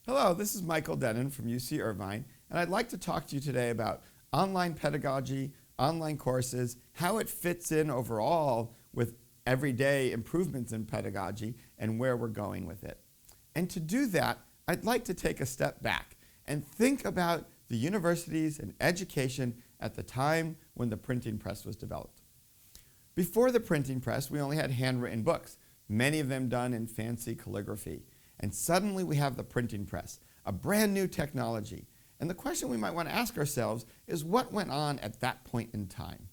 Hello, this is Michael Dennin from UC Irvine, and I'd like to talk to you today about online pedagogy, online courses, how it fits in overall with everyday improvements in pedagogy, and where we're going with it. And to do that, I'd like to take a step back and think about the universities and education at the time when the printing press was developed. Before the printing press, we only had handwritten books, many of them done in fancy calligraphy. And suddenly we have the printing press, a brand new technology. And the question we might want to ask ourselves is what went on at that point in time?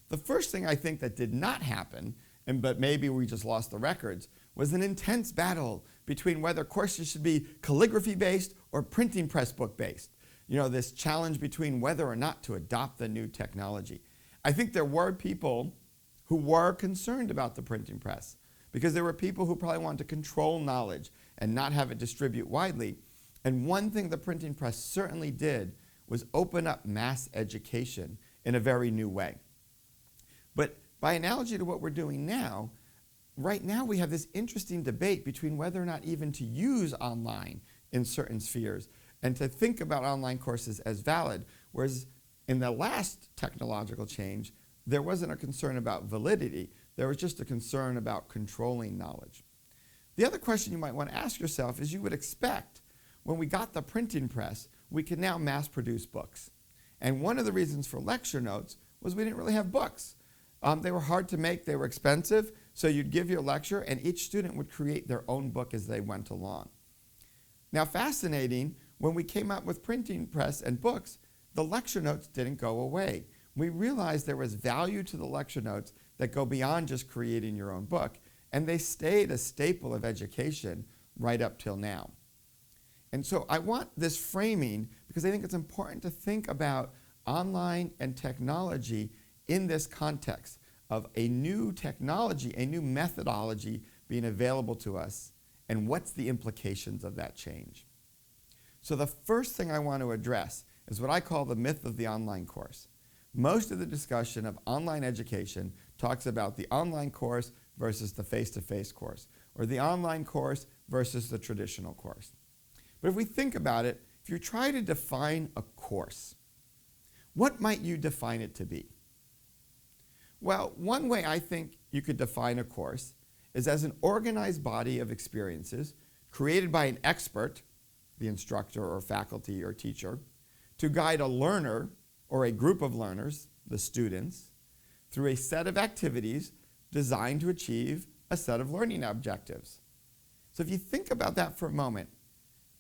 The first thing I think that did not happen, but maybe we just lost the records, was an intense battle between whether courses should be calligraphy-based or printing press book-based. You know, this challenge between whether or not to adopt the new technology. I think there were people who were concerned about the printing press because there were people who probably wanted to control knowledge and not have it distribute widely. And one thing the printing press certainly did was open up mass education in a very new way. But by analogy to what we're doing now, right now we have this interesting debate between whether or not even to use online in certain spheres and to think about online courses as valid, whereas in the last technological change, there wasn't a concern about validity, there was just a concern about controlling knowledge. The other question you might want to ask yourself is you would expect when we got the printing press, we can now mass produce books. And one of the reasons for lecture notes was we didn't really have books. They were hard to make, they were expensive, so you'd give your lecture and each student would create their own book as they went along. Now fascinating, when we came out with printing press and books, the lecture notes didn't go away. We realized there was value to the lecture notes that go beyond just creating your own book, and they stayed a staple of education right up till now. And so I want this framing because I think it's important to think about online and technology in this context of a new technology, a new methodology being available to us, and what's the implications of that change. So the first thing I want to address is what I call the myth of the online course. Most of the discussion of online education talks about the online course versus the face-to-face course, or the online course versus the traditional course. But if we think about it, if you try to define a course, what might you define it to be? Well, one way I think you could define a course is as an organized body of experiences created by an expert, the instructor or faculty or teacher, to guide a learner or a group of learners, the students, through a set of activities designed to achieve a set of learning objectives. So if you think about that for a moment,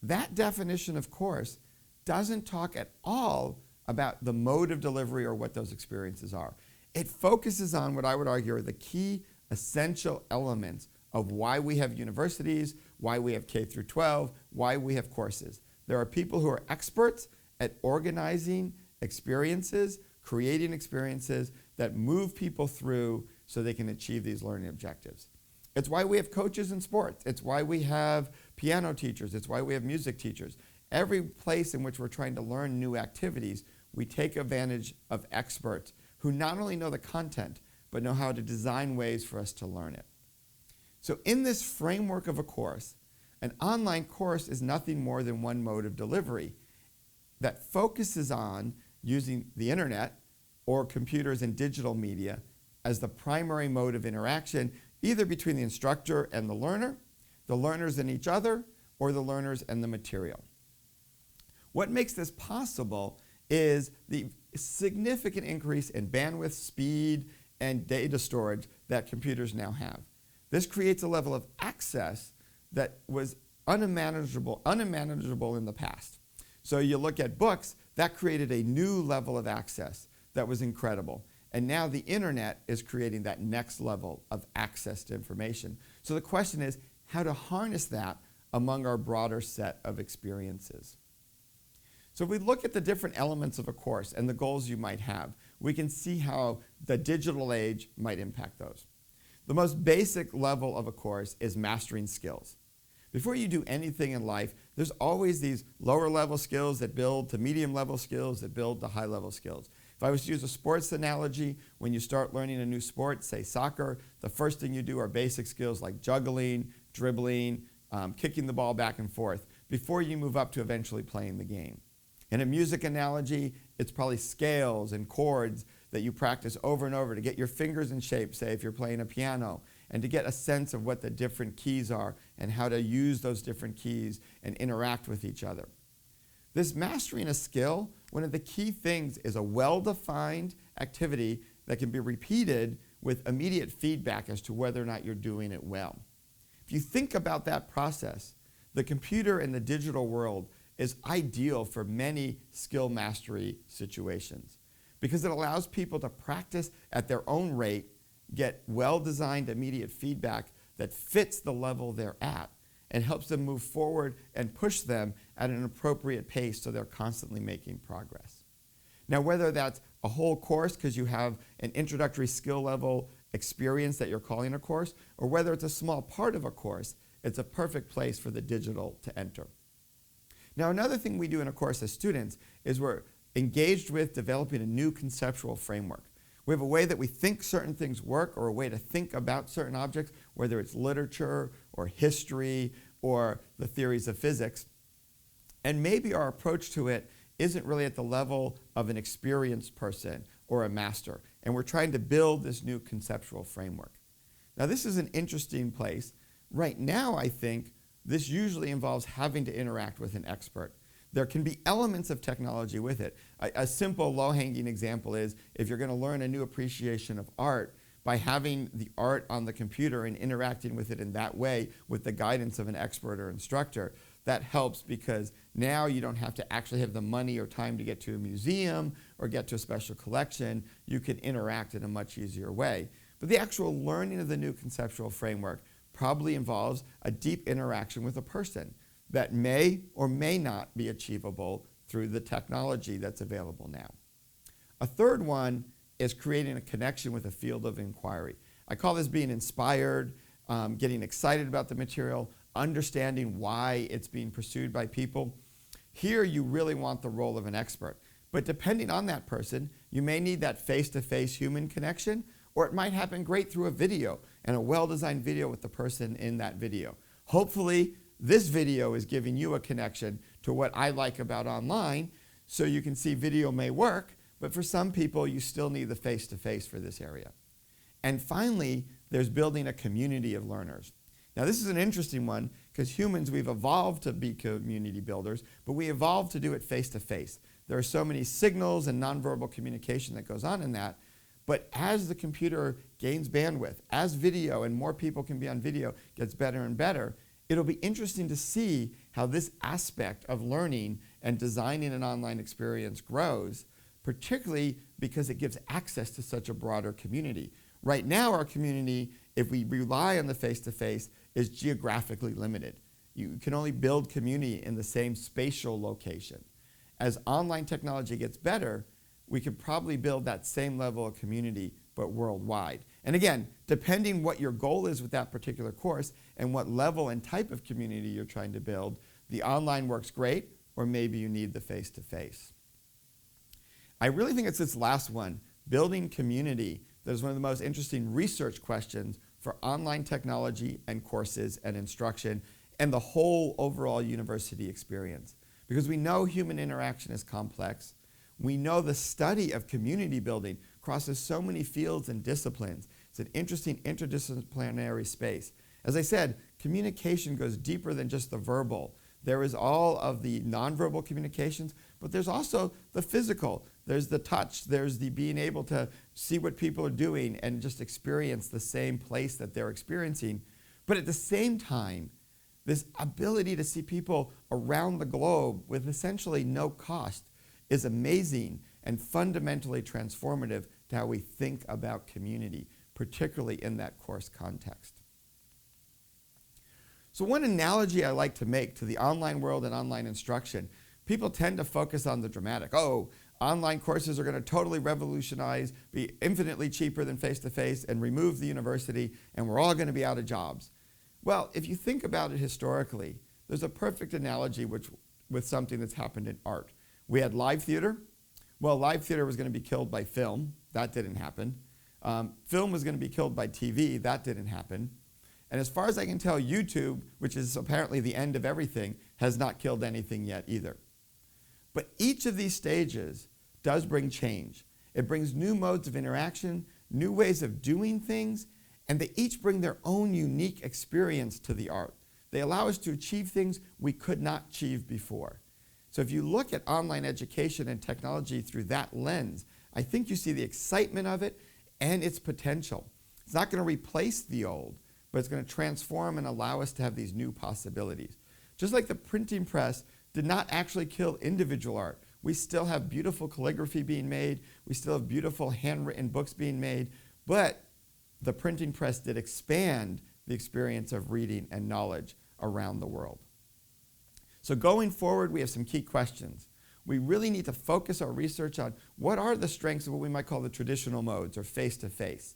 that definition of course doesn't talk at all about the mode of delivery or what those experiences are. It focuses on what I would argue are the key essential elements of why we have universities, why we have K through 12, why we have courses. There are people who are experts at organizing experiences, creating experiences that move people through so they can achieve these learning objectives. It's why we have coaches in sports. It's why we have piano teachers. It's why we have music teachers. Every place in which we're trying to learn new activities, we take advantage of experts who not only know the content, but know how to design ways for us to learn it. So in this framework of a course, an online course is nothing more than one mode of delivery that focuses on using the internet or computers and digital media as the primary mode of interaction, either between the instructor and the learners and each other, or the learners and the material. What makes this possible is the significant increase in bandwidth, speed, and data storage that computers now have. This creates a level of access that was unmanageable in the past. So you look at books, that created a new level of access that was incredible. And now the internet is creating that next level of access to information. So the question is how to harness that among our broader set of experiences. So if we look at the different elements of a course and the goals you might have, we can see how the digital age might impact those. The most basic level of a course is mastering skills. Before you do anything in life, there's always these lower level skills that build to medium level skills that build to high level skills. If I was to use a sports analogy, when you start learning a new sport, say soccer, the first thing you do are basic skills like juggling, dribbling, kicking the ball back and forth. before you move up to eventually playing the game. In a music analogy, it's probably scales and chords that you practice over and over to get your fingers in shape, say if you're playing a piano, and to get a sense of what the different keys are and how to use those different keys and interact with each other. This mastering a skill, one of the key things is a well-defined activity that can be repeated with immediate feedback as to whether or not you're doing it well. If you think about that process, the computer in the digital world is ideal for many skill mastery situations because it allows people to practice at their own rate, get well-designed immediate feedback that fits the level they're at, and helps them move forward and push them at an appropriate pace so they're constantly making progress. Now, whether that's a whole course because you have an introductory skill level experience that you're calling a course, or whether it's a small part of a course, it's a perfect place for the digital to enter. Now, another thing we do in a course as students is we're engaged with developing a new conceptual framework. We have a way that we think certain things work, or a way to think about certain objects, whether it's literature or history or the theories of physics. And maybe our approach to it isn't really at the level of an experienced person or a master. And we're trying to build this new conceptual framework. Now, this is an interesting place. Right now, I think this usually involves having to interact with an expert. There can be elements of technology with it. A simple low-hanging example is if you're going to learn a new appreciation of art, by having the art on the computer and interacting with it in that way with the guidance of an expert or instructor, that helps because now you don't have to actually have the money or time to get to a museum or get to a special collection. You can interact in a much easier way. But the actual learning of the new conceptual framework probably involves a deep interaction with a person that may or may not be achievable through the technology that's available now. A third one is creating a connection with a field of inquiry. I call this being inspired, getting excited about the material, understanding why it's being pursued by people. Here you really want the role of an expert, but depending on that person, you may need that face-to-face human connection, or it might happen great through a video and a well-designed video with the person in that video. Hopefully, this video is giving you a connection to what I like about online, so you can see video may work, but for some people, you still need the face-to-face for this area. And finally, there's building a community of learners. Now, this is an interesting one because humans, we've evolved to be community builders, but we evolved to do it face-to-face. There are so many signals and nonverbal communication that goes on in that, but as the computer gains bandwidth, as video and more people can be on video gets better and better, it'll be interesting to see how this aspect of learning and designing an online experience grows, particularly because it gives access to such a broader community. Right now, our community, if we rely on the face-to-face, is geographically limited. You can only build community in the same spatial location. As online technology gets better, we could probably build that same level of community, but worldwide. And again, depending what your goal is with that particular course and what level and type of community you're trying to build, the online works great, or maybe you need the face-to-face. I really think it's this last one, building community, that is one of the most interesting research questions for online technology and courses and instruction and the whole overall university experience. Because we know human interaction is complex. We know the study of community building crosses so many fields and disciplines. It's an interesting interdisciplinary space. As I said, communication goes deeper than just the verbal. There is all of the nonverbal communications, but there's also the physical. There's the touch. There's the being able to see what people are doing and just experience the same place that they're experiencing. But at the same time, this ability to see people around the globe with essentially no cost is amazing and fundamentally transformative to how we think about community, particularly in that course context. So one analogy I like to make to the online world and online instruction, people tend to focus on the dramatic. Oh, online courses are going to totally revolutionize, be infinitely cheaper than face-to-face, and remove the university, and we're all going to be out of jobs. Well, if you think about it historically, there's a perfect analogy with something that's happened in art. We had live theater. Well, live theater was going to be killed by film. That didn't happen. Film was going to be killed by TV. That didn't happen. And as far as I can tell, YouTube, which is apparently the end of everything, has not killed anything yet either. But each of these stages does bring change. It brings new modes of interaction, new ways of doing things, and they each bring their own unique experience to the art. They allow us to achieve things we could not achieve before. So if you look at online education and technology through that lens, I think you see the excitement of it and its potential. It's not going to replace the old, but it's going to transform and allow us to have these new possibilities. Just like the printing press did not actually kill individual art. We still have beautiful calligraphy being made. We still have beautiful handwritten books being made. But the printing press did expand the experience of reading and knowledge around the world. So going forward, we have some key questions. We really need to focus our research on what are the strengths of what we might call the traditional modes or face-to-face.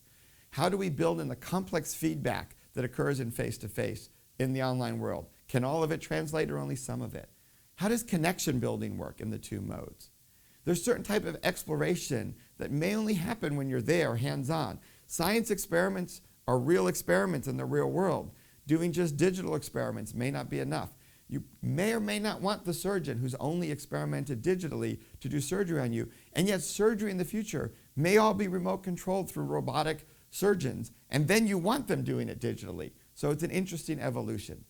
How do we build in the complex feedback that occurs in face-to-face in the online world? Can all of it translate or only some of it? How does connection building work in the two modes? There's certain type of exploration that may only happen when you're there, hands-on. Science experiments are real experiments in the real world. Doing just digital experiments may not be enough. You may or may not want the surgeon who's only experimented digitally to do surgery on you, and yet surgery in the future may all be remote controlled through robotic surgeons, and then you want them doing it digitally. So it's an interesting evolution.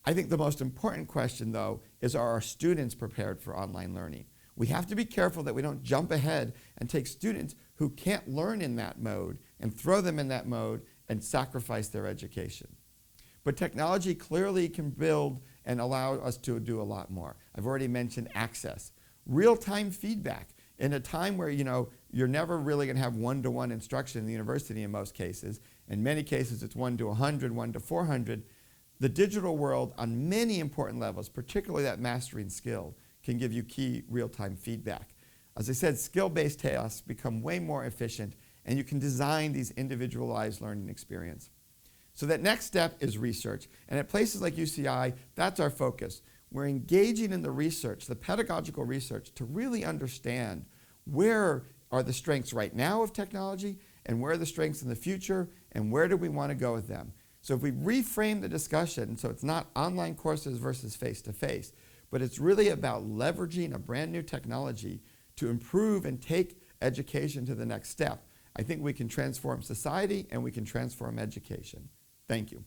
I think the most important question, though, is are our students prepared for online learning? We have to be careful that we don't jump ahead and take students who can't learn in that mode and throw them in that mode and sacrifice their education. But technology clearly can build and allow us to do a lot more. I've already mentioned access. Real-time feedback. In a time where, you're never really going to have one-to-one instruction in the university in most cases. In many cases, it's 1 to 100, 1 to 400. The digital world, on many important levels, particularly that mastering skill, can give you key real-time feedback. As I said, skill-based tasks become way more efficient, and you can design these individualized learning experience. So that next step is research. And at places like UCI, that's our focus. We're engaging in the research, the pedagogical research, to really understand where are the strengths right now of technology, and where are the strengths in the future, and where do we want to go with them. So if we reframe the discussion, so it's not online courses versus face-to-face, but it's really about leveraging a brand new technology to improve and take education to the next step, I think we can transform society and we can transform education. Thank you.